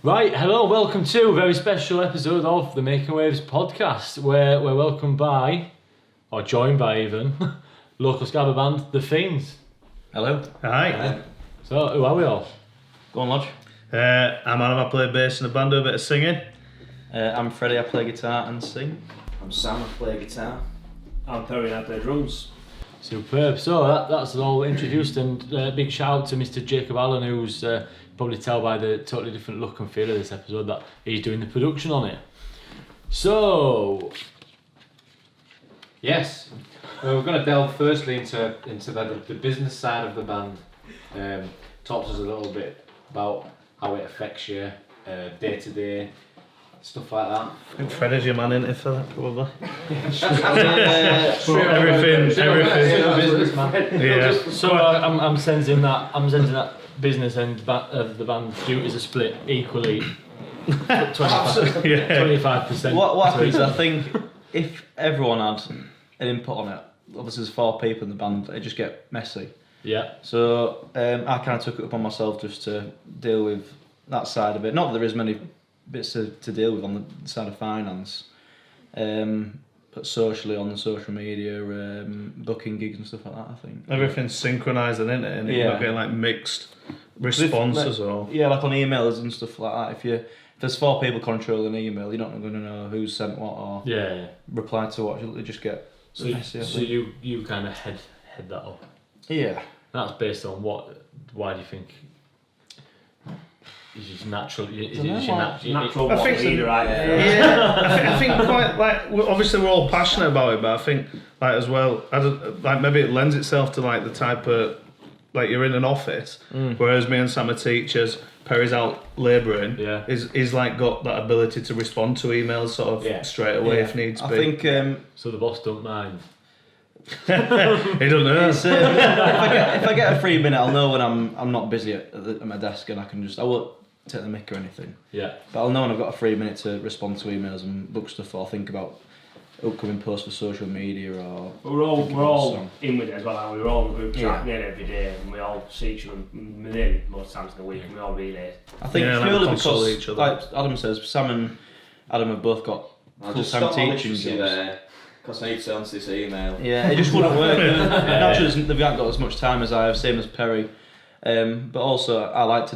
Right, hello, welcome to a very special episode of the Making Waves podcast, where we're welcomed by, or joined by even, local Scabber band, the Feens. Hello. Hi. So, who are we all? Go on, Lodge. I'm Adam, I play bass in the band, do a bit of singing. I'm Freddie, I play guitar and sing. I'm Sam, I play guitar. I'm Perrie and I play drums. Superb. So that's all introduced, and big shout out to Mr. Jacob Allen, who's probably tell by the totally different look and feel of this episode that he's doing the production on it. So, yes, well, we're going to delve firstly into the business side of the band. Talk to us a little bit about how it affects you day to day, stuff like that. I think Freddie's your man in it for that, probably. Everything. Business man. Yeah. so I'm sensing that business end of the band duties are split equally. 25%. What happens, I think, if everyone had an input on it, obviously there's 4 people in the band, it just get messy. Yeah. So I kind of took it upon myself just to deal with that side of it. Not that there is many bits to deal with on the side of finance, but socially on the social media, booking gigs and stuff like that, I think. Everything's synchronising, isn't it? And Yeah. you're not getting like mixed responses or... Yeah, like on emails and stuff like that. If there's 4 people controlling email, you're not going to know who's sent what or Yeah. reply to what. You'll just get messy, I think. you kind of head that up. Yeah. That's based on what? Why do you think? Is it natural? Natural I what think- leader, right? Yeah, I think quite like obviously we're all passionate about it, but I think like as well, like maybe it lends itself to like the type of like you're in an office, whereas me and Sam are teachers. Perry's out labouring. Yeah. Is like got that ability to respond to emails sort of straight away if needs be. I think So the boss don't mind. he don't know. if I get a free minute, I'll know when I'm not busy at my desk, and I won't take the mick or anything. Yeah. But I'll know when I've got a free minute to respond to emails and book stuff, or think about upcoming posts for social media, or We're all song. in with it as well. Like, we're all in a group chat nearly every day, and we all see each other nearly most times in the week, and we all relay. I think Yeah, like purely console because, each other. like Adam says, Sam and Adam have both got I'll just full-time stop my teaching literacy jobs. there, because I need to answer this email. Yeah, it just wouldn't work. Naturally, they haven't got as much time as I have, same as Perry. But also, I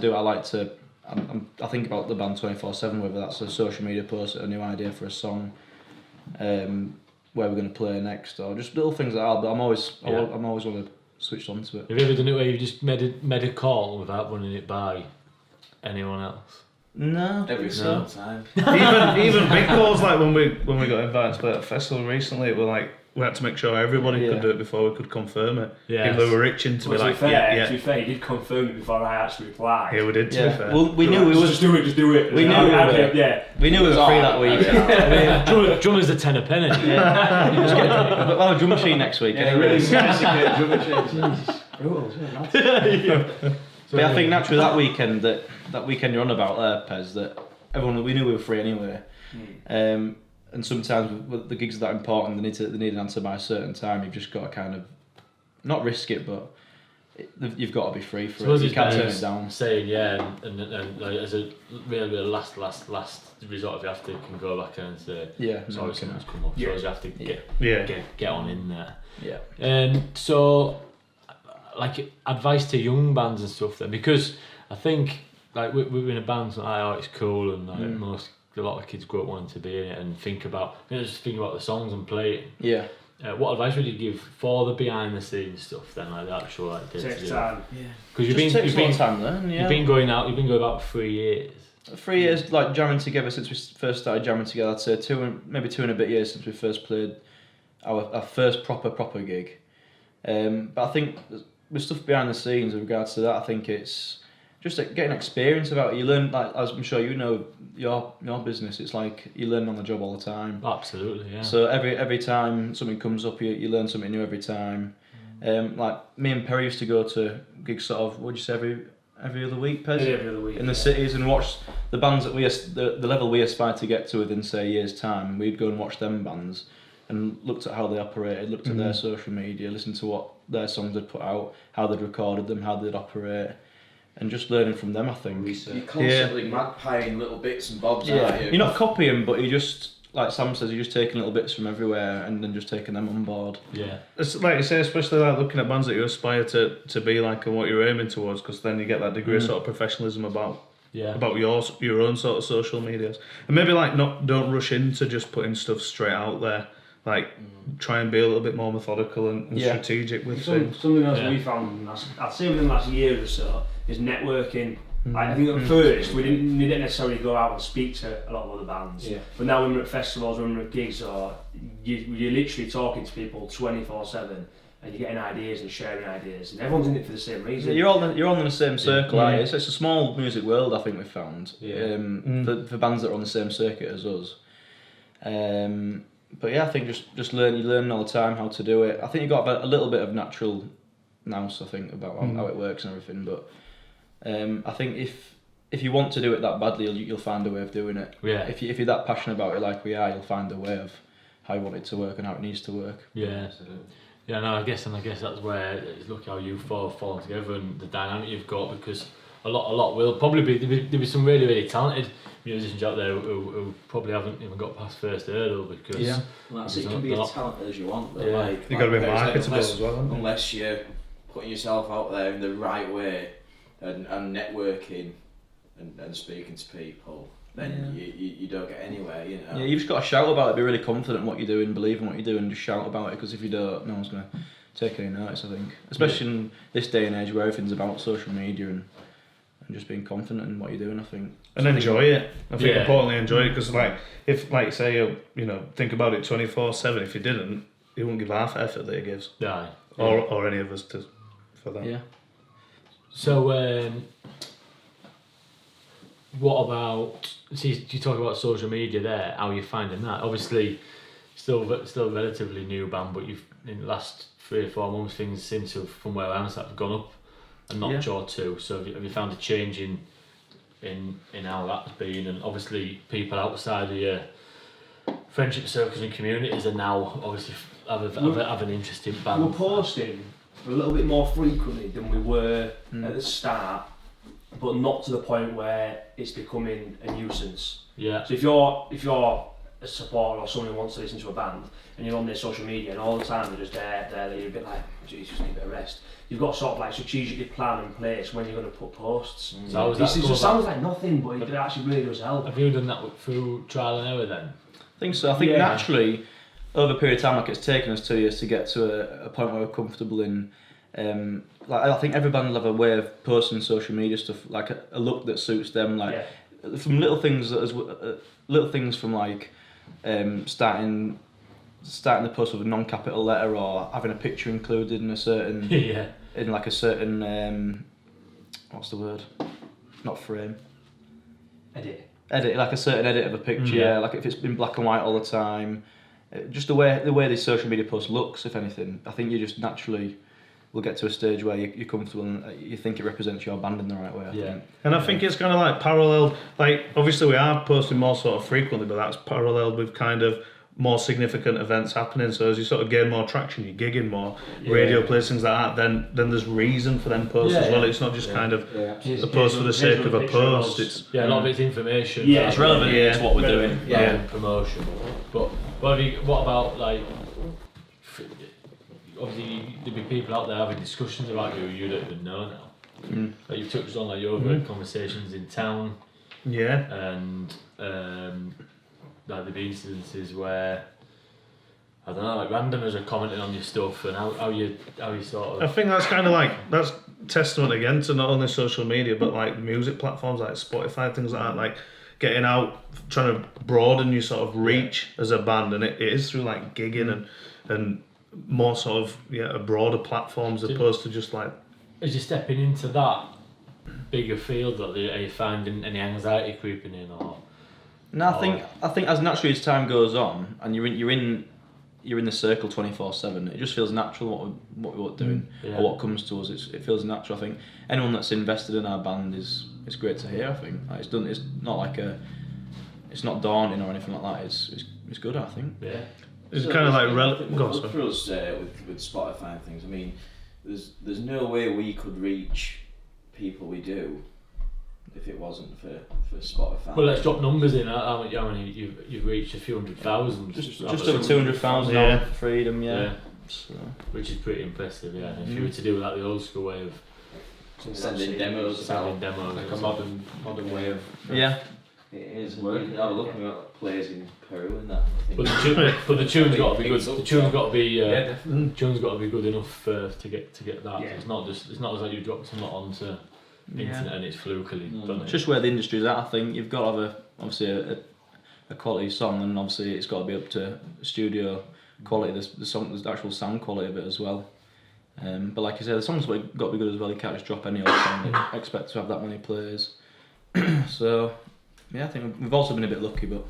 think about the band 24/7, whether that's a social media post, a new idea for a song, where we're going to play next, or just little things like that. But I'm always want to switch on to it. Have you ever done it where you've just made a call without running it by anyone else? No. Every single time. even big calls, like when we got invited to play at a festival recently, we had to make sure everybody could do it before we could confirm it. Yes. If they were itching to be To like, be yeah, fair, he did confirm it before I actually replied. yeah, we did. To be fair, Well, we knew we Just was. do it. We knew we were. Yeah. We knew we were free that week. Drummers a tenner penny. We'll have a drum machine next week. anyway. sophisticated drum machine. But I think naturally that weekend you're on about there, Pez, that we knew we were free anyway. And sometimes with the gigs are that important, they need an answer by a certain time. You've just got to kind of not risk it, but you've got to be free for it. You can't turn it down. Saying and like, as a really last resort, if you have to, you can go back and say sorry, something's come up. So you have to get on in there. Yeah. So, like advice to young bands and stuff then, because I think like we're in a band, so it's cool, and like a lot of kids grow up wanting to be in it and think about the songs and play it. Yeah. What advice would you give for the behind the scenes stuff then, like the actual like Takes time. Because You've been going about 3 years. 3 years, like jamming together since we first started jamming together. I'd say 2 and a bit years since we first played our first proper gig. But I think with stuff behind the scenes with regards to that, I think it's just getting experience about it. You learn, like as I'm sure you know, your business. It's like you learn on the job all the time. Absolutely, yeah. So every time something comes up, you learn something new every time. Like me and Perry used to go to gigs sort of, what'd you say, every other week, Pez? Every other week. In the cities, and watch the bands that the level we aspire to get to within, say, a year's time. We'd go and watch them bands and looked at how they operated, looked at their social media, listened to what their songs they'd put out, how they'd recorded them, how they'd operate. and just learning from them, I think. You're constantly magpieing little bits and bobs, aren't you? You're not copying, but you just, like Sam says, you're just taking little bits from everywhere and then just taking them on board. Yeah. It's like you say, especially like looking at bands that you aspire to be like and what you're aiming towards, because then you get that degree of sort of professionalism about your own sort of social medias, and maybe like don't rush into just putting stuff straight out there. Like try and be a little bit more methodical and strategic with things. Something else we found, I'd say within the last year or so, is networking. Like, I think at first we didn't necessarily go out and speak to a lot of other bands, but now when we're at festivals, when we're at gigs, or you're literally talking to people 24/7, and you're getting ideas and sharing ideas, and everyone's in it for the same reason. You're all in the same circle, aren't you? It's a small music world, I think we've found, for bands that are on the same circuit as us. But yeah, I think just learning all the time how to do it. I think you've got a little bit of natural nous, I think, about how it works and everything, but I think if you want to do it that badly, you'll find a way of doing it. Yeah. If you're that passionate about it like we are, you'll find a way of how you want it to work and how it needs to work. Yeah. Absolutely. Yeah, no, I guess that's where it's look how you four have fallen together and the dynamic you've got, because a lot will probably there'll be some really talented musicians out there who probably haven't even got past first hurdle, because Well, that's it. You can be as talented as you want, but like You've got to be Perry said, marketable as well, haven't you? unless you're putting yourself out there in the right way and networking and speaking to people, then you don't get anywhere, you know. Yeah, you've just got to shout about it, be really confident in what you're doing, believe in what you're doing, and just shout about it, because if you don't, no one's going to take any notice, I think. Especially in this day and age where everything's about social media and just being confident in what you're doing, I think. And enjoy it. I think importantly enjoy it, because like if like say think about it 24/7. If you didn't, you wouldn't give half the effort that he gives, or any of us for that. Yeah. So what about? See, you talk about social media there. How are you finding that? Obviously, still a relatively new band, but you've in the last 3 or 4 months things seem to have, from where I am, have gone up a notch or two. So have you found a change in how that's been? And obviously people outside of your friendship circles and communities are now obviously have an interesting band. We're posting a little bit more frequently than we were at the start, but not to the point where it's becoming a nuisance. Yeah. So if you're a supporter or someone who wants to listen to a band and you're on their social media and all the time they're just there, you're a bit like, geez, just need a bit of rest. You've got sort of like strategically plan in place when you're going to put posts. So it just sounds like nothing, but it actually really does help. Have you done that through trial and error then? I think so. I think naturally, over a period of time, like it's taken us 2 years to get to a point where we're comfortable in. I think every band will have a way of posting social media stuff, like a look that suits them. Like from little things from like starting the post with a non-capital letter, or having a picture included in a certain in like a certain what's the word? Not frame. Edit, like a certain edit of a picture, like if it's been black and white all the time. Just the way this social media post looks, if anything, I think you just naturally will get to a stage where you're comfortable and you think it represents your band in the right way, I think. And I think it's kind of like paralleled, like obviously we are posting more sort of frequently, but that's paralleled with kind of more significant events happening. So as you sort of gain more traction, you're gigging more, radio plays, things like that, then there's reason for them posts as well. It's not just kind of a post for the sake of a post. It's a lot of it's information. It's relevant to what we're doing. Promotion. But what about like? Obviously, there'll be people out there having discussions about you don't even know now. Like you've touched on, like your conversations in town. And like there'll be incidences where I don't know, like randomers are commenting on your stuff and how you sort of. I think that's kind of like that's testament again to not only social media but like music platforms like Spotify, things like that, like getting out, trying to broaden your sort of reach as a band, and it is through like gigging and more sort of a broader platforms as opposed to just like. As you're stepping into that bigger field, are you finding any anxiety creeping in or? No, I think as naturally as time goes on and you're in the circle 24/7, it just feels natural what we're doing or what comes to us. It feels natural. I think anyone that's invested in our band is great to hear. I think like, it's done. It's not like it's not daunting or anything like that. It's good. I think. Yeah. It's kind of like for us with Spotify and things. I mean, there's no way we could reach people we do if it wasn't for Spotify. Well, let's drop numbers in. How many you've reached? A few 100,000. Just over 200,000 Yeah. on Freedom, yeah. So. Which is pretty impressive, yeah. If you were to do that the old school way of sending demos sending out. demos, Like a modern way of Yeah. It is working. I was looking at plays in Peru and that. I think. but the tune's got to be good. The tune's got to be definitely. tune's got to be good enough to get that. Yeah. It's not as though you drop some lot onto internet and it's flukily done. It's just where the industry's at, I think. You've got to have obviously a quality song, and obviously it's got to be up to studio quality, the actual sound quality of it as well. But like I said, the song's got to be good as well. You can't just drop any old song and expect to have that many plays. So yeah, I think we've also been a bit lucky, but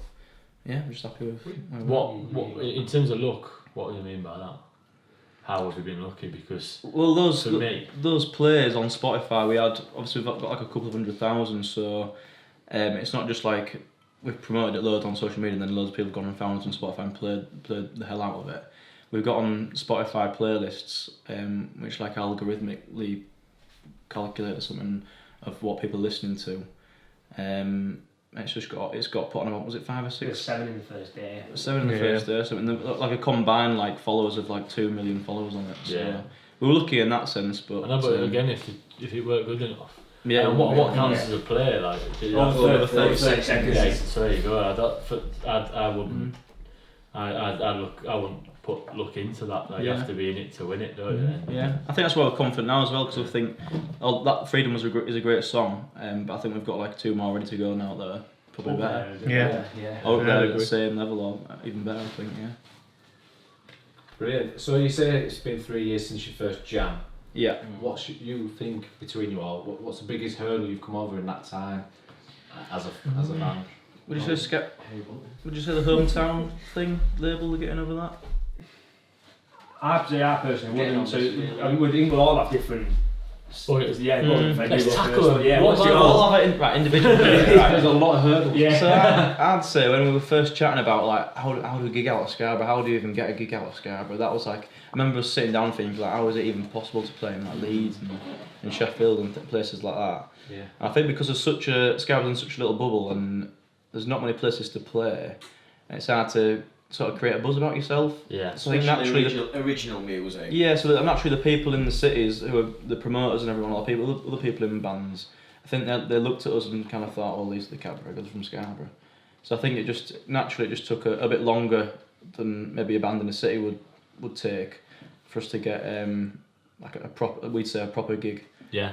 yeah, I'm just happy with What in terms of luck? What do you mean by that? How have we been lucky? Because well, for me, those plays on Spotify, we've got like a couple of 100,000. So it's not just like we've promoted it loads on social media and then loads of people have gone and found us on Spotify and played the hell out of it. We've got on Spotify playlists, which like algorithmically calculate something of what people are listening to. It's got put on about, was it 5 or 6? It was 7 in the first day. 7 in the first day, something like a combined like followers of like 2 million followers on it. So Yeah. we were lucky in that sense, but I know, but again, if it worked good enough. yeah, And what counts as a play? Like, Over the 30 30 seconds. yeah, so there you go. I wouldn't. I wouldn't look into that. Like, you have to be in it to win it, don't you? Yeah, I think that's why we're confident now as well, because I think that Freedom is a great song, but I think we've got like 2 more ready to go now that are probably better. Yeah. Or Yeah, they're I at the agree. same level or even better, I think, yeah. Brilliant. So you say it's been 3 years since your first jam. Yeah. What should you think between you all? What's the biggest hurdle you've come over in that time as a band? Would you say Would you say the hometown thing label are getting over that? I personally wouldn't. So I think we'll all have different. Yeah, Let's tackle them. Yeah, What's what's yours? All have it right individually. There's a lot of hurdles. Yeah. So I'd say when we were first chatting about like how do we gig out of Scarborough, how do you even get a gig out of Scarborough, that was like, I remember us sitting down thinking like, how is it even possible to play in like Leeds and Sheffield and places like that. Yeah. And I think because there's Scarborough's in such a little bubble and there's not many places to play, it's hard to sort of create a buzz about yourself. Yeah. So I think naturally original music. yeah, so naturally the people in the cities who are the promoters and everyone, other people in bands, I think they looked at us and kind of thought, well, these are the cab regulars from Scarborough. So I think it just took a bit longer than maybe a band in a city would take for us to get like a proper gig. Yeah.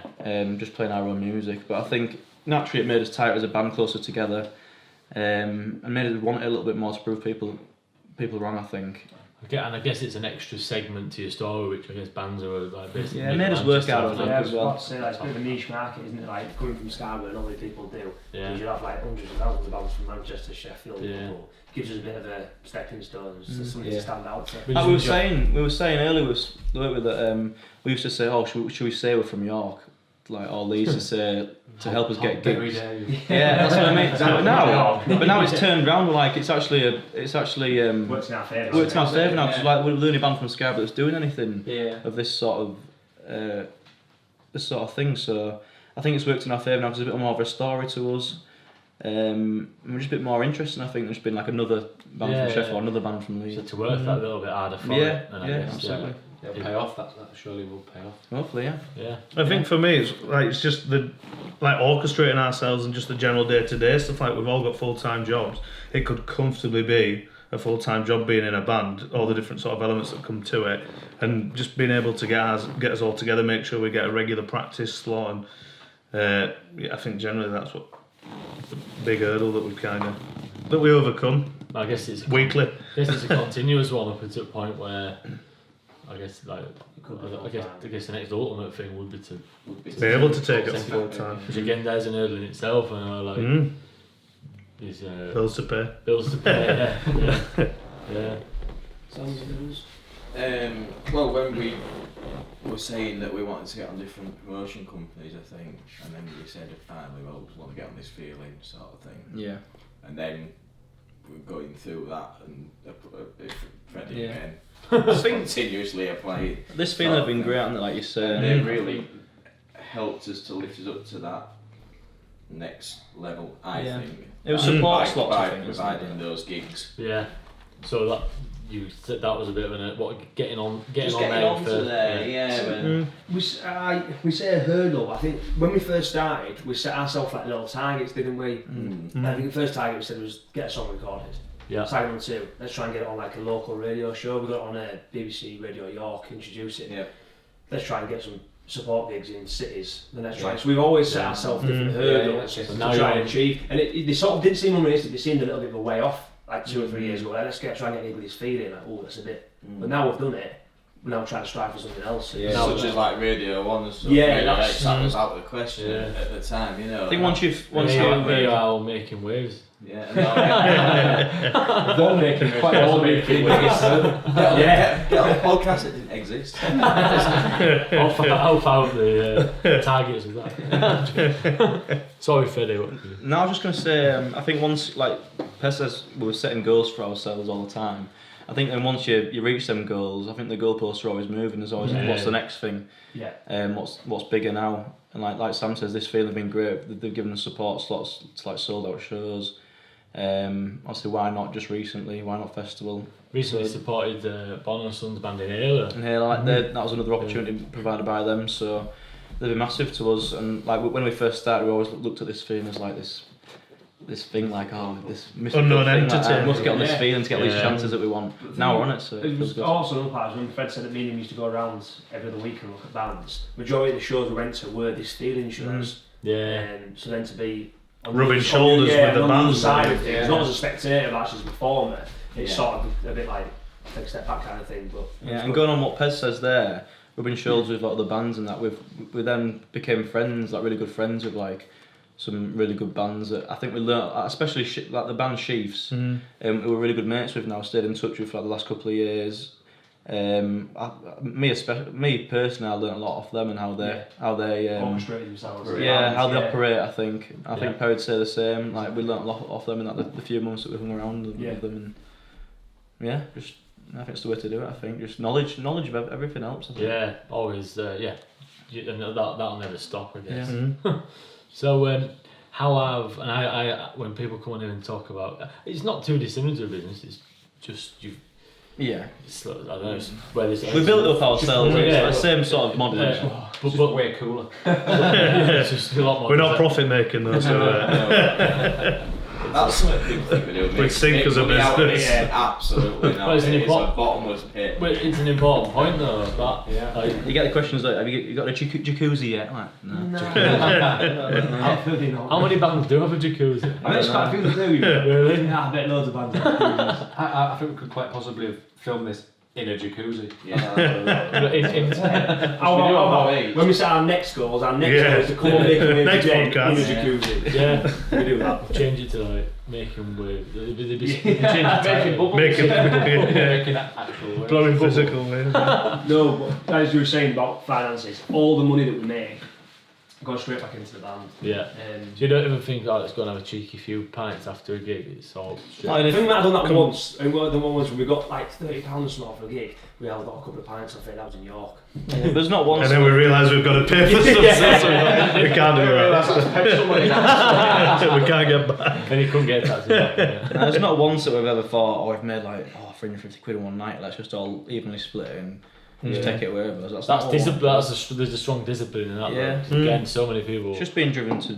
Just playing our own music. But I think naturally it made us tighter as a band, closer together, and made us want it a little bit more to prove people wrong, I think. And I guess it's an extra segment to your story, which I guess bands are like basically. Yeah, it made us work out of it. Yeah, I as was well. about to say that it's a bit of a niche market, isn't it? Like coming from Scarborough, not many people do. Yeah. You have like hundreds of thousands of bands from Manchester, Sheffield, Yeah. Liverpool. Gives us a bit of a stepping stone, something Yeah. to stand out to. But Like we were saying earlier, we used to say, oh, should we say we're from York, like all these to say to help us get gigs. Yeah, that's what I mean. But now it's turned round. Like it's actually Works in our favour. worked in our favour now because like we're the only band from Scarborough that's doing anything of this sort of thing. So I think it's worked in our favour now because there's a bit more of a story to us. And we're just a bit more interesting. I think there's been like another band from Sheffield, another band from So Leeds. to work that little bit harder for Yeah, it. And I yeah, guess, absolutely. It'll pay off. That surely will pay off. Hopefully, yeah. Yeah. I think for me, it's just the orchestrating ourselves and just the general day-to-day stuff. Like we've all got full-time jobs. It could comfortably be a full-time job being in a band, all the different sort of elements that come to it, and just being able to get us all together, make sure we get a regular practice slot, and I think generally that's what the big hurdle that we overcome I guess it's weekly. I guess it's a continuous one up until a point where I guess like I guess the next ultimate thing would be to Be able to take it on full-time. which again there's an hurdle in itself, and like is Bills to pay. bills to pay. Yeah. Well, when we were saying that we wanted to get on different promotion companies, I think, and then we said finally, well, we want to get on this feeling sort of thing. Yeah. And then we're going through that, and Freddie Yeah. again continuously applying. This feeling has been great, hasn't it, like you said. They really helped us to lift us up to that next level, I think. It was support by, slots, by I think, wasn't providing it? those gigs. Yeah. So that you said that was a bit of getting on Just on getting there onto for, there, yeah. We say a hurdle. I think when we first started, we set ourselves like little targets, didn't we? I think the first target we said was get a song recorded. Yeah. Target number 2, let's try and get it on like a local radio show. We got it on BBC Radio York, introduce it. Yeah. Let's try and get some support gigs in cities. The next try. So we've always set ourselves different hurdles to try and achieve. And they sort of didn't seem unrealistic. They seemed a little bit of a way off. Like 2 or 3 years ago, let's try and get anybody's feeling like, oh, that's a bit. But now we've done it, we're now trying to strive for something else. Yeah. Such as like Radio 1 and stuff. Yeah, that was out of the question at the time, you know. I think once you we are making waves. Yeah. One making Quite waves. all making waves. Get on a podcast that didn't exist. How far the targets of that? Sorry, Freddie. No, I was just going to say, I think once, like Pez says, we were setting goals for ourselves all the time. I think then once you reach them goals, I think the goalposts are always moving. There's always what's the next thing, what's bigger now. And like Sam says, this feeling has been great. They've given us support slots to like sold out shows. Obviously, why not just recently? Why not festival? Recently supported Bonner Sons band in Ayla. And here, like that was another opportunity provided by them. So they've been massive to us. And like when we first started, we always looked at this feeling as like this thing, like this mystical Unknown thing, entity. Like, we must get on this feeling to get all these chances that we want. Now we're on it, so it It feels was good. also another part when Fred said that me and him used to go around every other week and look at bands. Majority of the shows we went to were this feeling shows. Yeah. So then to be Rubbing shoulders with the on the other bands, side like, of things, not as a spectator but actually as a performer, it's sort of a bit like take a step back kind of thing. But Yeah, and going on what Pez says there, rubbing shoulders with like the bands and that, we then became friends, like really good friends with like some really good bands that I think we learnt, especially like the band Chiefs, who we're really good mates with now, stayed in touch with for like the last couple of years. Me personally, I learnt a lot off them and how they orchestrated themselves. how they operate. I think Perrie would say the same. Like we learnt a lot off them in like the few months that we hung around with them, and just I think it's the way to do it. I think just knowledge of everything else. I think. Yeah, always. And that'll never stop, I guess. Yeah. So, how have I when people come in and talk about it's not too dissimilar to a business. It's just you. Yeah. It's, I don't know. It's where there's We built it up ourselves. It's Yeah. like the same sort of model. but way cooler. it's just a lot more. We're not profit making though, so That's a big thing we do. We sink as a Money out of business. it, Absolutely not. Well, it's an It's a important- bottomless pit. But it's an important point though. That like, You get the questions like, have you got a jacuzzi yet? Like, no. how many bands do have a jacuzzi? I bet it's quite a few that do, you know. Really? Yeah, I bet loads of bands have jacuzzis. I think we could quite possibly have filmed this in a jacuzzi. When we set our next goals, our next goal is to come and make a wave Next today in a podcast. jacuzzi. Yeah, We do that. change it to like making waves. Change the title. making Making actual waves. Blowing bubbles. physical ways. No, but as you were saying about finances, all the money that we make goes straight back into the band. Yeah. So you don't ever think, oh, let's go and have a cheeky few pints after a gig. It's all shit. I think we might have done that once. I think the one was when we got like £30 or something for a gig. We held got a couple of pints off it. That was in York. There's not one. And then we realise we've got to pay for stuff, so we can't do that. We can't get back. And you couldn't get taxi back. Yeah. There's not once that we've ever thought, oh, we've made like 350 quid in one night. Let's just all evenly split it and just take it away with us. That's discipline. There's a strong discipline in that. Yeah. Though. Again, so many people. It's just being driven to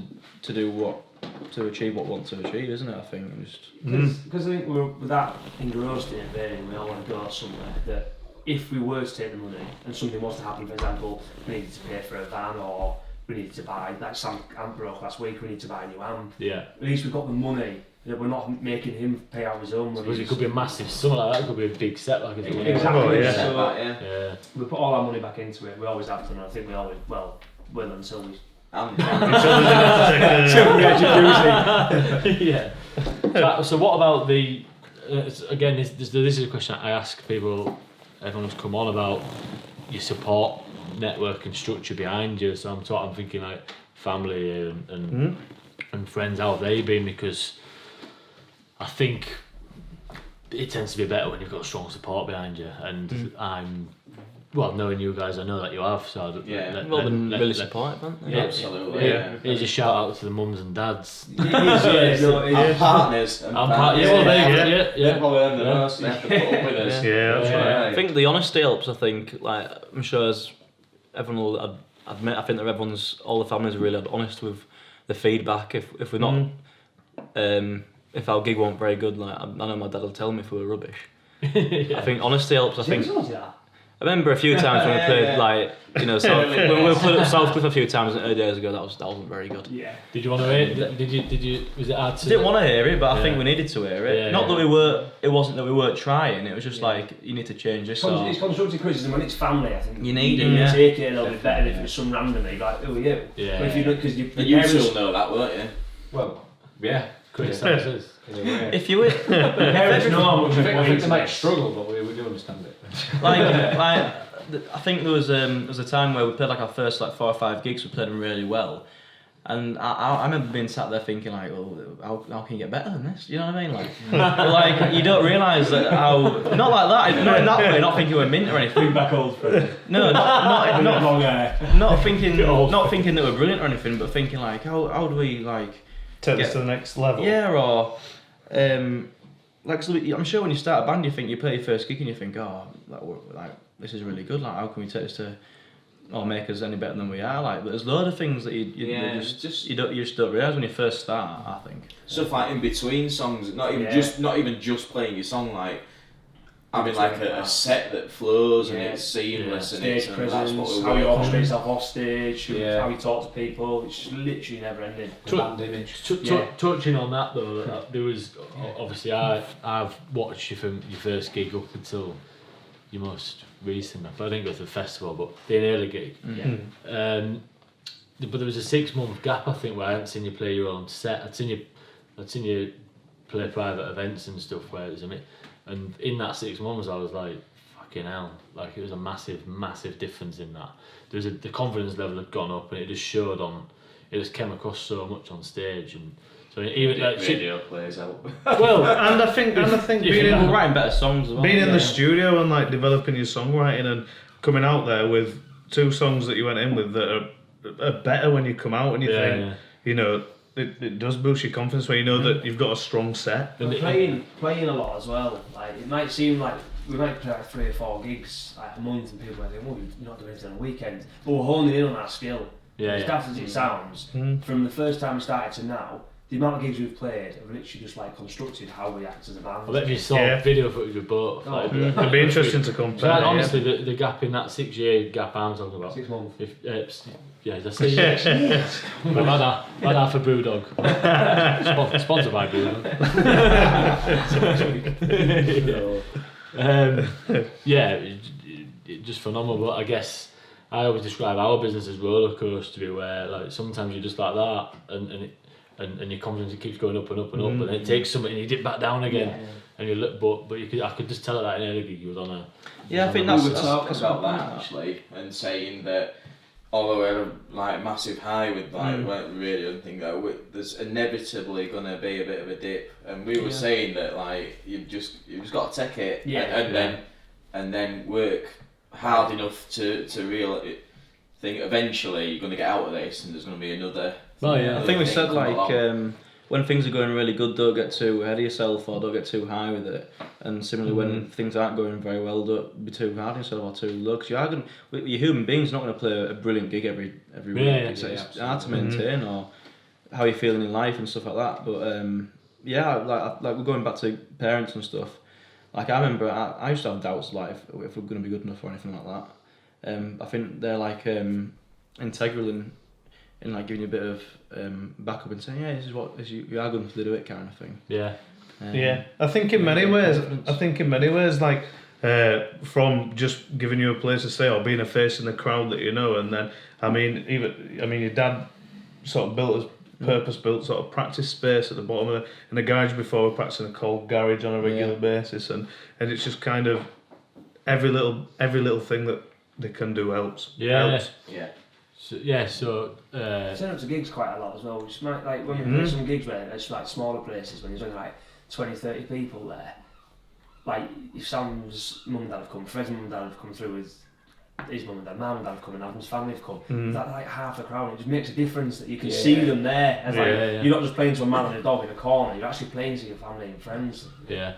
achieve what we want to achieve, isn't it? I think. And just Because I think we're with that engrossed in it, and we all want to go somewhere that if we were to take the money and something was to happen, for example, we needed to pay for a van or we needed to buy, like Sam amp broke last week, we need to buy a new amp. Yeah. At least we've got the money. That we're not making him pay out his own money. Because it could be a massive, something like that. It could be a big setback. Exactly. Oh, yeah. So Yeah. we put all our money back into it. We always have to, and I think we always will until we. Yeah. So what about the? Again, this is a question I ask people. Everyone who's come on about your support network and structure behind you. So I'm thinking like family and friends. How have they been? Because I think it tends to be better when you've got strong support behind you. And I'm well, knowing you guys, I know that you have. So They've all been really supportive, haven't they? Yeah, Absolutely. Yeah. Here's a shout out to the mums and dads. Our partners. And Yeah, well, They probably earn the most. They have to put up with us. Yeah, that's right. I think the honesty helps. I think, like, I'm sure as everyone will admit, I think that all the families are really honest with the feedback. If we're not, if our gig wasn't very good, like I know my dad will tell me if we were rubbish. I think honesty helps. I think. I remember a few times when we played, like, you know, when we played up Southcliff a few times years ago, that wasn't very good. Yeah. Did you want to hear it? Did you? Was it hard to? I didn't want to hear it, but I think we needed to hear it. Not that it wasn't that we weren't trying. It was just like, you need to change this. It's constructive criticism when it's family. I think you need it. You take it a little bit better if it's some random. You're like, who are you? Yeah. But if you look, because you still know that, won't you? Well, yeah. Criticise. If you were, parents know how much I think they might struggle, but we do understand it. I think there was a time where we played like our first 4 or 5 gigs. We played them really well, and I remember being sat there thinking like, well, how can you get better than this? You know what I mean? Like you don't realise that how not like that. Not in that way. Not thinking we're mint or anything. Bring back old Freddie. No, not long hair. not thinking that we're brilliant or anything, but thinking like, how do we like Take this to the next level. Yeah, or like so I'm sure when you start a band, you think you play your first gig and you think, like this is really good. Like, how can we take this to, or make us any better than we are? Like, there's a load of things that you just don't realise when you first start. I think stuff like in between songs, not even just playing your song, like having like a set that flows and it's seamless and stage that's what presence, we're how you working orchestrate yourself hostage, how you talk to people. It's just literally never ending. Band image. Touching on that though, there was obviously I've watched you from your first gig up until your most recent. I didn't go to the festival, but the early gig. But there was a 6-month gap, I think, where I hadn't seen you play your own set. I'd seen you play private events and stuff where it was and in that 6 months I was like, fucking hell, like it was a massive difference in that. The confidence level had gone up and it just showed it just came across so much on stage, and so even like radio plays out. Well, and I think being writing better songs as well. Being in the studio and like developing your songwriting and coming out there with 2 songs that you went in with that are better when you come out, and you think, you know, it does boost your confidence when you know that you've got a strong set. And playing a lot as well. Like, it might seem like we might play like 3 or 4 gigs like a month, and people might think, well, you're not doing anything on a weekend. But we're honing in on our skill. As daft as it sounds, from the first time we started to now, the amount of gigs we've played have literally just like constructed how we act as a band. I bet if you saw video footage of both. It'd be interesting to compare. So honestly, the gap in that 6-year gap I'm talking about. 6 months. That's 6 years. Bad for Brewdog. Sponsored by Brewdog. Just phenomenal. But I guess I always describe our business as roller coaster, where like sometimes you're just like that, and your confidence keeps going up and up and up, and then it takes something and you dip back down again, and you look. But I could just tell that in early gig you was on a. Yeah, I think we were talking about that actually, and saying that although we're at a like massive high with like radio and things, there's inevitably gonna be a bit of a dip, and we were saying that like you've just got to take it, and then work hard enough to think eventually you're gonna get out of this, and there's gonna be another. I think we said like when things are going really good, don't get too ahead of yourself or don't get too high with it. And similarly, when things aren't going very well, don't be too hard on yourself or too low. Because you're human beings, not going to play a brilliant gig every week. It's hard to maintain or how you're feeling in life and stuff like that. But like we're going back to parents and stuff. Like I remember, I used to have doubts like if we're going to be good enough or anything like that. I think they're like integral in like giving you a bit of backup and saying, this is what you are going to do it kind of thing. I think in many ways like from just giving you a place to stay or being a face in the crowd that you know, and then I mean your dad sort of built a purpose-built sort of practice space at the bottom in the garage before we're practicing a cold garage on a regular basis, and it's just kind of every little thing that they can do helps. So turn up to gigs quite a lot as well. Which might, like when we play some gigs where it's like smaller places when there's only like 20-30 people there. Like if Sam's mum and dad have come, Fred's mum and dad have come through with his mum and dad, my mum and dad have come and Adam's family have come. That like half the crowd, it just makes a difference that you can see them there. As you're not just playing to a man and a dog in a corner, you're actually playing to your family and friends. Yeah.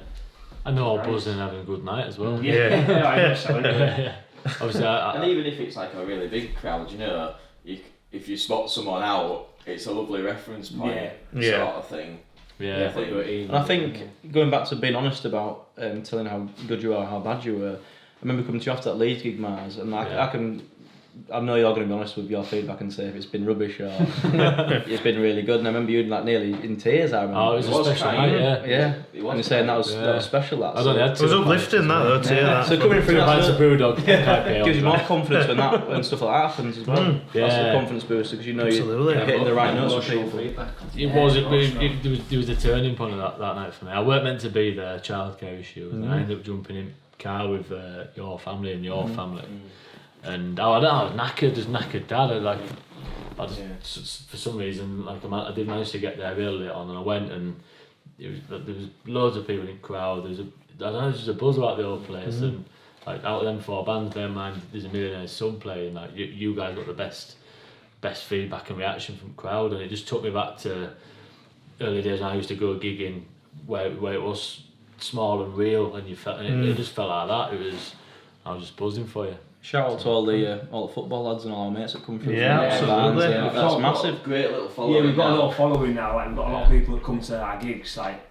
And they're all buzzing and having a good night as well. Yeah, I know so. Yeah. Obviously, and even if it's like a really big crowd, you know, if you spot someone out, it's a lovely reference point sort of thing. Yeah. And I think going back to being honest about telling how good you are, how bad you were. I remember coming to you after that Leeds gig, Mars, and I know you're going to be honest with your feedback and say if it's been rubbish or it's been really good. And I remember you like nearly in tears. I remember. Oh, it was a special night. Yeah. And you're saying that was special. That. I don't know. It was uplifting that though, to hear that. So coming through pints of Brewdog gives you more confidence when stuff like that happens as well. That's a confidence booster because you know you're hitting the right notes for people. It was a turning point of that night for me. I weren't meant to be there, childcare issue, and I ended up jumping in car with your family and your family. And I was knackered dad. For some reason, I did manage to get there really on, and I went, and there was loads of people in the crowd. There's just a buzz about the whole place, and like out of them 4 bands, bear in mind there's a Millionaire's Son playing. Like you guys got the best feedback and reaction from the crowd, and it just took me back to early days when I used to go gigging where it was small and real, and it just felt like that. I was just buzzing for you. Shout out to all the football lads and all our mates that come through. Yeah, absolutely. That's massive. Great little following. Yeah, we've got a little following now. Like, we've got a lot of people that come to our gigs. Like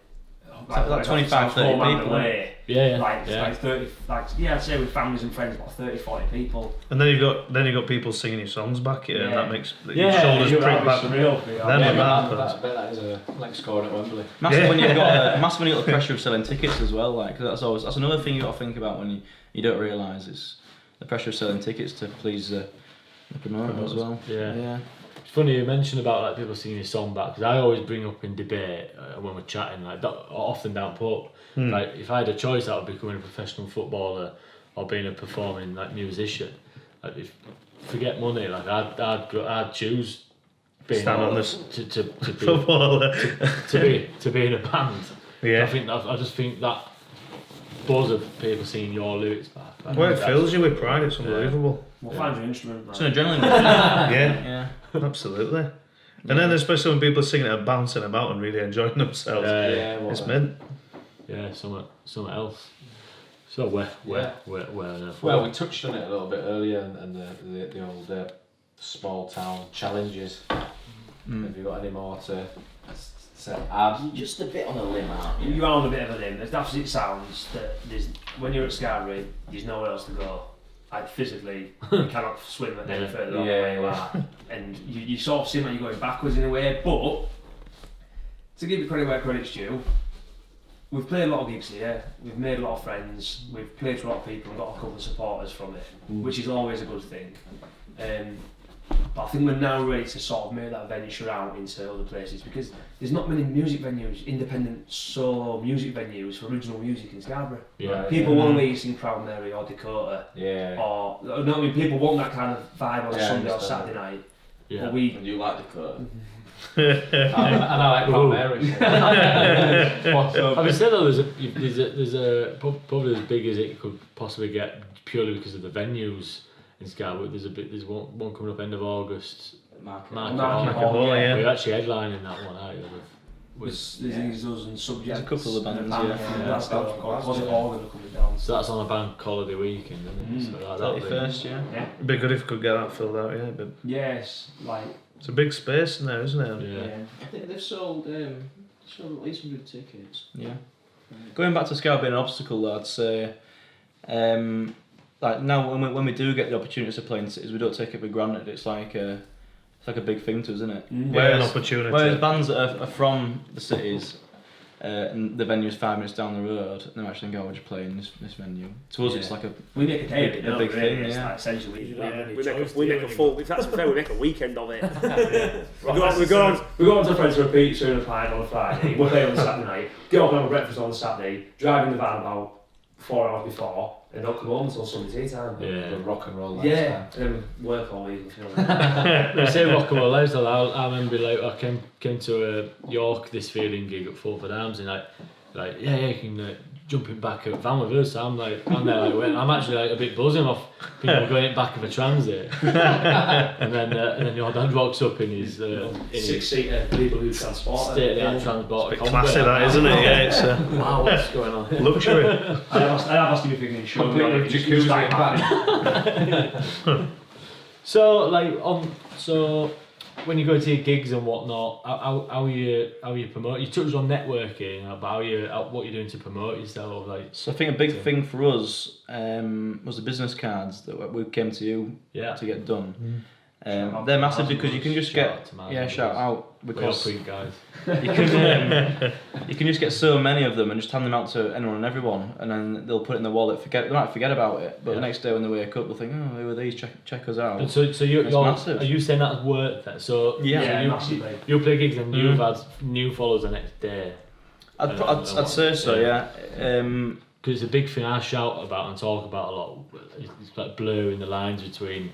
25, 30 people. Away. Yeah. Like 30. I'd say with families and friends, about 30, 40 people. And then you've got people singing your songs back here, and that makes your Yeah, shoulders you're prick right, back. it's real. That is like scoring at Wembley. Massive when you've got the pressure of selling tickets as well. Like that's another thing you got to think about when you don't realise is the pressure of selling tickets to please the promoter as well. Yeah. It's funny you mentioned about like people singing your song back, because I always bring up in debate when we're chatting, like often down pub, like if I had a choice out of becoming a professional footballer or being a performing like musician, like forget money, like I'd choose being Stand on this to be footballer. to be in a band. Yeah. I just think that buzz of people singing your lyrics back. Well, it fills you with pride. It's unbelievable. We'll find your instrument. It's an adrenaline. Yeah, absolutely. And then especially when people are singing it and bouncing about and really enjoying themselves, it's mint. Yeah, something else. So where Well, we touched on it a little bit earlier, and the old small town challenges. Have you got any more to add? Just a bit on a limb, aren't you? You are on a bit of a limb. As daft as it sounds, that when you're at Scarborough, there's nowhere else to go. Like physically, you cannot swim any further on where you are, and you sort of seem like you're going backwards in a way. But to give you credit where credit's due, we've played a lot of gigs here. We've made a lot of friends. We've played to a lot of people and got a couple of supporters from it, which is always a good thing. But I think we're now ready to sort of make that venture out into other places, because there's not many music venues, independent solo music venues for original music in Scarborough. People want to hear you sing Proud Mary or Dakota. Or no, I mean, people want that kind of vibe on a Sunday or Saturday night. Yeah. But we. And you like Dakota. And I like Proud Mary. Having said though, there's a probably as big as it could possibly get purely because of the venues in Scarborough. There's one coming up end of August. Market Hall, yeah. We're actually headlining that one, aren't you? There's us and Subjects. There's a couple of bands, That's was it all going to come down? So that's on a bank holiday weekend, isn't it? So that'll be 31st, yeah. It'd be good if we could get that filled out, yeah. But Yes, like. it's a big space in there, isn't it? Yeah. I think they've sold at least 100 tickets. Yeah. Going back to Scarborough being an obstacle, I'd say, like now when we do get the opportunity to play in cities, we don't take it for granted. It's like a big thing to us, isn't it? An opportunity. Whereas bands that are from the cities, and the venue's 5 minutes down the road, and they're actually going to play in this venue. To us, it's like we make a day of it, a big thing. It's Yeah. like essentially We make a full. If that's fair, we make a weekend of it. we go on to friends for a pizza and a pint on a Friday. We'll play on a Saturday night. Get up and have a breakfast on a Saturday. Drive in the van about 4 hours before, and don't come home until Sunday tea time. The rock and roll. Yeah, and then work all week. They say rock and roll lifestyle. I remember like I came to a York this feeling gig at Fulford Arms, and you can jumping back at van with us. So I'm there I'm actually like a bit buzzing off people going back of a transit, and then your dad walks up in his 6-seater people who transport. State-of-the-art transport. Classic, that, isn't it? Yeah, it's Wow, what's going on here? luxury. I have asked him if he can show me. Completely jacuzzi back. So when you go to your gigs and whatnot, how are you promote? You touched on networking, but what you're doing to promote yourself, like. So I think a big thing for us was the business cards that we came to you to get done. They're massive because you can just get shout out because guys. you can just get so many of them and just hand them out to anyone and everyone, and then they'll put it in the wallet. They might forget about it, but the next day when they wake up, they'll think, oh, who are these? Check us out. And so you're massive. Are you saying that's worth that? So massively. you play gigs and you've had new followers the next day. I'd say so, yeah. Because it's a big thing I shout about and talk about a lot. It's like blurring the lines between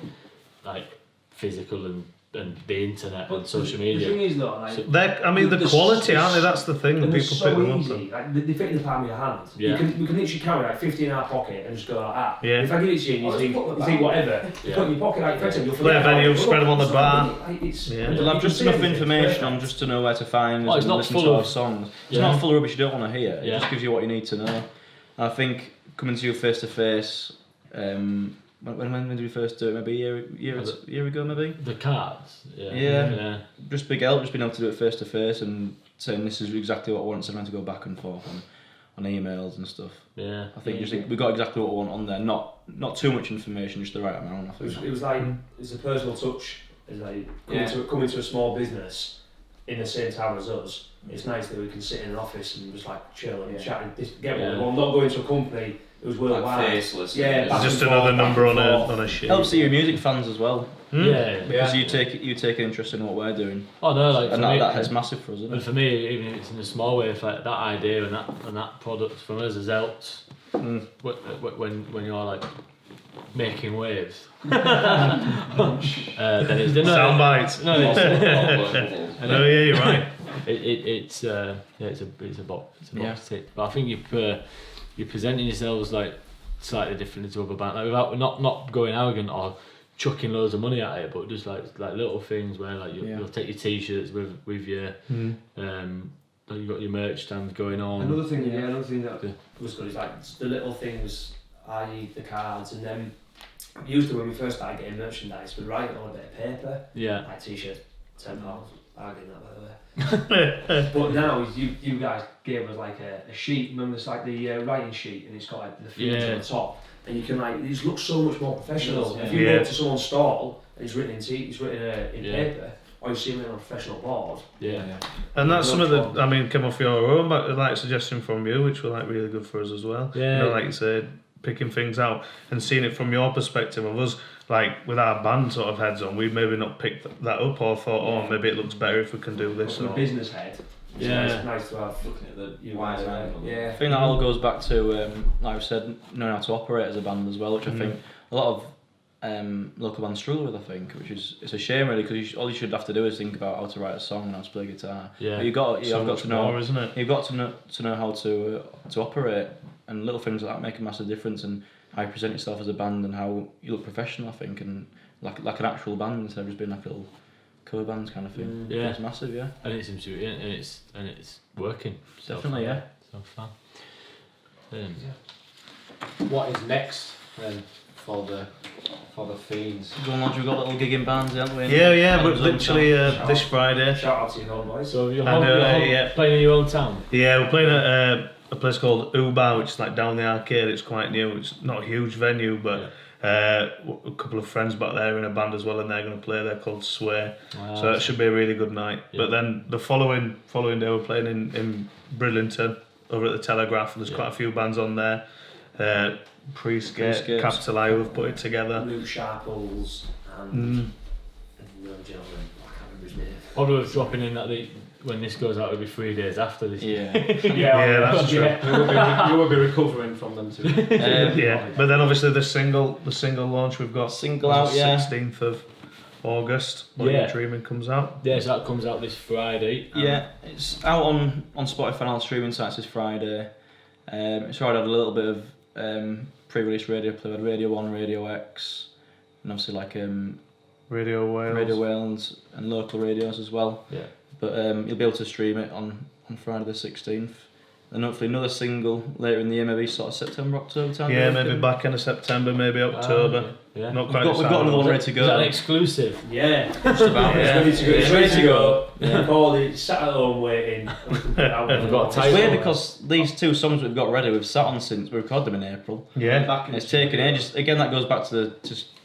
like physical and the internet and social media. The thing is though, like, the quality, aren't they? That's the thing that and people so pick them easy. up. Like, they fit in the palm of your hand. Yeah. We can literally carry like 50 in our pocket and just go like that. Yeah. If I give it to you and you think whatever, you put it in your pocket like Freddie, you'll Play a venue, spread them on the bar. They'll have just enough information on just to know where to find it's and not listen full to of- our songs. It's not full of rubbish you don't want to hear. It Yeah. just gives you what you need to know. And I think coming to you face to face. When did we first do it? Maybe a year ago, maybe. The cards. Yeah. Just big help, just being able to do it face to face and saying this is exactly what I want, so I don't have to go back and forth on emails and stuff. Yeah. I think we got exactly what we want on there. Not too much information, just the right amount. I think. It was like it's a personal touch. It's like coming to a small business in the same town as us. It's nice that we can sit in an office and just like chill and chat and get what we want. Not going to a company. It was worldwide. Like faceless. Yeah, back Just and another forth, number back and on forth. a sheet. Helps see your music fans as well, Yeah. because you take an interest in what we're doing, Oh no, like and for me, that's massive for us, isn't and it? for me, even if it's in a small way, if like that idea and that product from us has helped when you're like making waves. Then it's Sound bites. No, it's, No, yeah, you're right. it's a box to tick. But I think you're presenting yourselves like slightly different to other bands, like without not going arrogant or chucking loads of money at it, but just like little things where like you'll take your t-shirts with your you've got your merch stand going on. Another thing that was good is like the little things, i.e. the cards, and then usually when we first started getting merchandise, we'd write it on a bit of paper. Yeah. Like t-shirt, £10. Bargain that, by the way. But now you guys gave us like a sheet. Remember, it's like the writing sheet, and it's got like the Feens on the top, and you can like it just looks so much more professional. If you go to someone's stall and it's written in paper, or you see it on a professional board. Yeah. And that's some of the, come off your own, but like suggestion from you, which were like really good for us as well. Yeah. Like you said, picking things out and seeing it from your perspective of us, like with our band sort of heads on, we've maybe not picked that up or thought, maybe it looks better if we can do this. From a business head. It's nice to have Looking at the you wide guys. angle. Yeah. I think that all goes back to, like I've said, knowing how to operate as a band as well, which I think a lot of local bands struggle with. I think, which is it's a shame really, because all you should have to do is think about how to write a song and how to play guitar. Yeah. But you've got to know, more, isn't it? You've got to know how to operate, and little things like that make a massive difference, and how you present yourself as a band and how you look professional. I think, and like an actual band instead of just being like a little cover bands kind of thing. Yeah. It's massive, yeah. And it's and it's working. Definitely, yeah. So far. What is next then for the Feens? We've got little gigging bands, haven't we? Yeah, but literally this Friday. Shout out to you, old boys. So you're yeah. playing in your own town. Yeah, we're playing at a place called Ubar, which is like down the arcade. It's quite new. It's not a huge venue, but a couple of friends back there in a band as well, and they're going to play. They're called Sway, so that should be a really good night. Yeah. But then the following day, we're playing in Bridlington over at the Telegraph. There's quite a few bands on there. Pre-skate, Capital I have put it together. Luke Sharples and another gentleman, I can't remember his name. Probably worth dropping in that when this goes out, it'll be 3 days after this. Yeah. Yeah, that's true. You will be recovering from them too. Yeah, but then obviously the single launch we've got Single out, yeah. 16th of August. What You're Dreaming comes out. Yeah, so that comes out this Friday. Yeah, it's out on Spotify and all streaming sites this Friday. So I had a little bit of pre-release radio play. I had Radio 1, Radio X, and obviously like Radio Wales. Radio Wales and local radios as well. Yeah. But you'll be able to stream it on Friday the 16th. And hopefully another single later in the year, maybe sort of September, October time. Yeah, maybe back end of September, maybe October. Yeah. Not We've quite got another one ready to Is that an go. exclusive? Yeah. Just about, Yeah. It's ready to go. Paul sat at home waiting. We've got a It's title. weird because these two songs we've got ready, we've sat on since we recorded them in April. Yeah. And it's taken ages. Again, that goes back to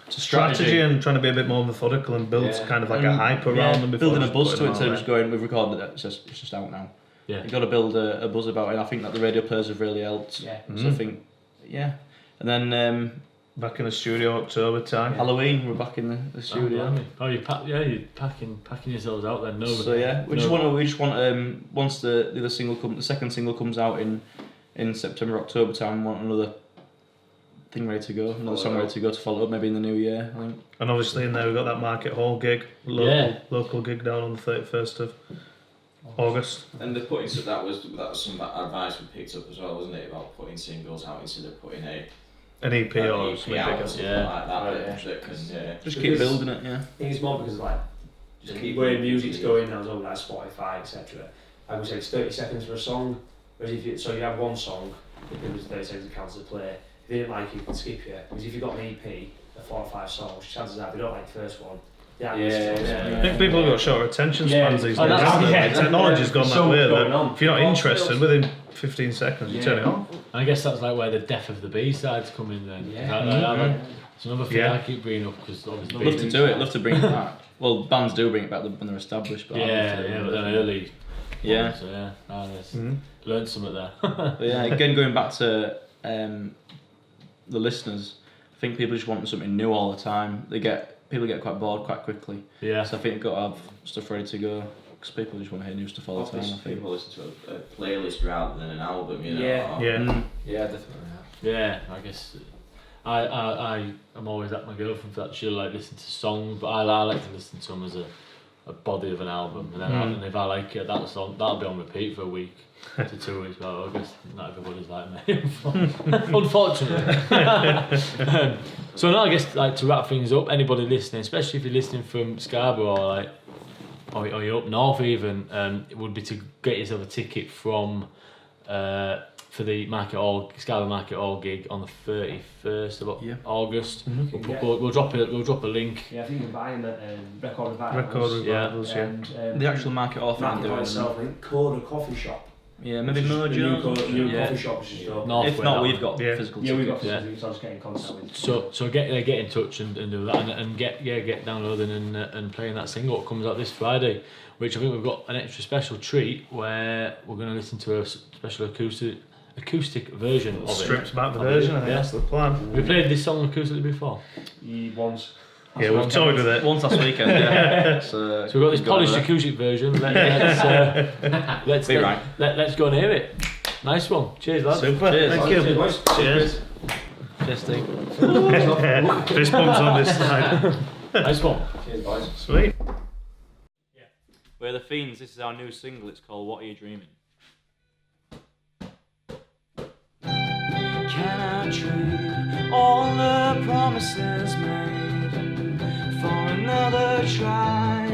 Strategy and trying to be a bit more methodical and build kind of like a hype around them before building a just buzz putting to it them instead of out just going, we've recorded it, it's just out now. Yeah. You've got to build a buzz about it, and I think that the radio players have really helped. Yeah. So I think, yeah. And then there. Back in the studio October time. Halloween, we're back in the studio. You're packing yourselves out then. No. So yeah, we just want once the other single the second single comes out in September, October time, we want another thing ready to go, another song ready to go to follow up maybe in the new year, I think. And obviously in there we've got that Market Hall gig, local gig down on the 31st of August. And the putting so that was some advice we picked up as well, wasn't it, about putting singles out instead of putting An EP or EP something out or bigger. something Yeah. like that. Right, that can, Just keep building it, yeah. I think it's more because like Just keep where moving music's to going now, like Spotify, etc. I would say it's 30 seconds for a song. Whereas if you have one song, it was 30 seconds it counts as play. If you didn't like it, you can skip it. Whereas if you've got an EP of 4 or 5 songs, chances are if you don't like the first one, I think people have got shorter attention Yeah. spans these Oh, days, that's- haven't they? yeah. The technology's gone There's that so way much that going on. if you're not interested, within 15 seconds you turn it off. And I guess that's like where the death of the B-sides come in then. Yeah. It's another thing Yeah. I keep bringing up because obviously. I'd love to do it, love to bring it back. Well, bands do bring it back when they're established, but I'd love to- but then early. Yeah. So yeah, Mhm. learned something there. But yeah, again, going back to the listeners, I think people just want something new all the time. People get quite bored quite quickly. Yeah. So I think you've got to have stuff ready to go because people just want to hear new stuff all the time. I think. people listen to a playlist rather than an album, you know. Yeah. Yeah. Yeah, definitely. Yeah, I guess I'm always at my girlfriend for that. She'll like listen to songs, but I like to listen to them as a body of an album, and then and if I like it, that song that'll be on repeat for a week to 2 weeks. But I guess not everybody's like me, unfortunately. So now I guess like to wrap things up, anybody listening, especially if you're listening from Scarborough or you're up north even, it would be to get yourself a ticket from. For the Scarborough Market Hall gig on the 31st of August. We'll drop a link. Yeah, I think you can buy them at Record Revivals. Record Revivals, yeah. And, The actual market offer and Market doing itself, I think Coda Coffee Shop. Yeah, maybe The new Mojo. coffee shop. Which is North If way, not, that we've one. got Yeah. physical yeah, we've got tickets. Yeah. so I'll just get in contact with. So get in touch and do that and get downloading and playing that single that comes out this Friday, which I think we've got an extra special treat where we're going to listen to a special acoustic version of it. Stripped back the version, I think that's the plan. We played this song acoustically before. Once. Yeah, we've toyed with it. Once last weekend, yeah. So So we've got this polished it. acoustic version. Let's go and hear it. Nice one. Cheers, lads. Super, Cheers. thank you. Cheers. Cheers. Cheers, Steve. Fist bumps on this side. Nice one. Cheers, boys. Sweet. We're the Feens. This is our new single. It's called What Are You Dreaming? Can I trade all the promises made for another try?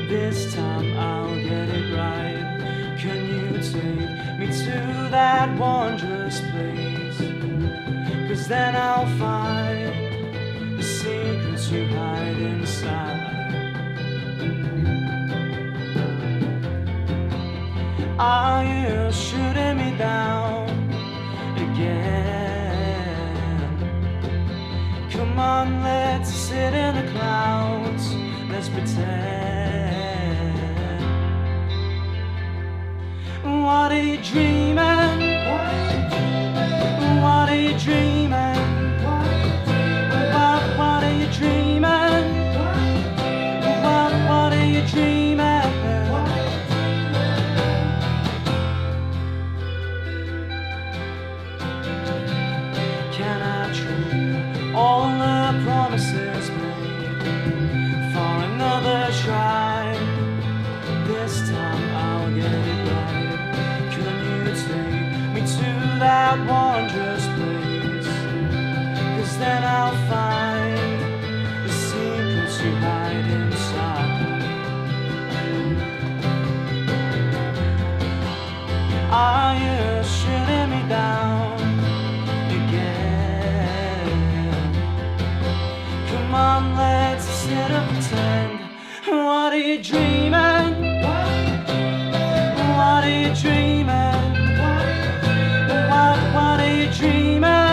This time I'll get it right. Can you take me to that wondrous place? 'Cause then I'll find the secrets you hide inside. Are you shooting me down again? Come on, let's sit in the clouds. Let's pretend. What are you dreaming? What are you dreaming? What are you dreaming? What are you dreaming? Can I trade all the promises made for another try? This time I'll get it right. Can you take me to to hide inside. Are you shooting me down again? Come on, let's sit up and pretend. What are you dreaming? What are you dreaming? What are you dreaming?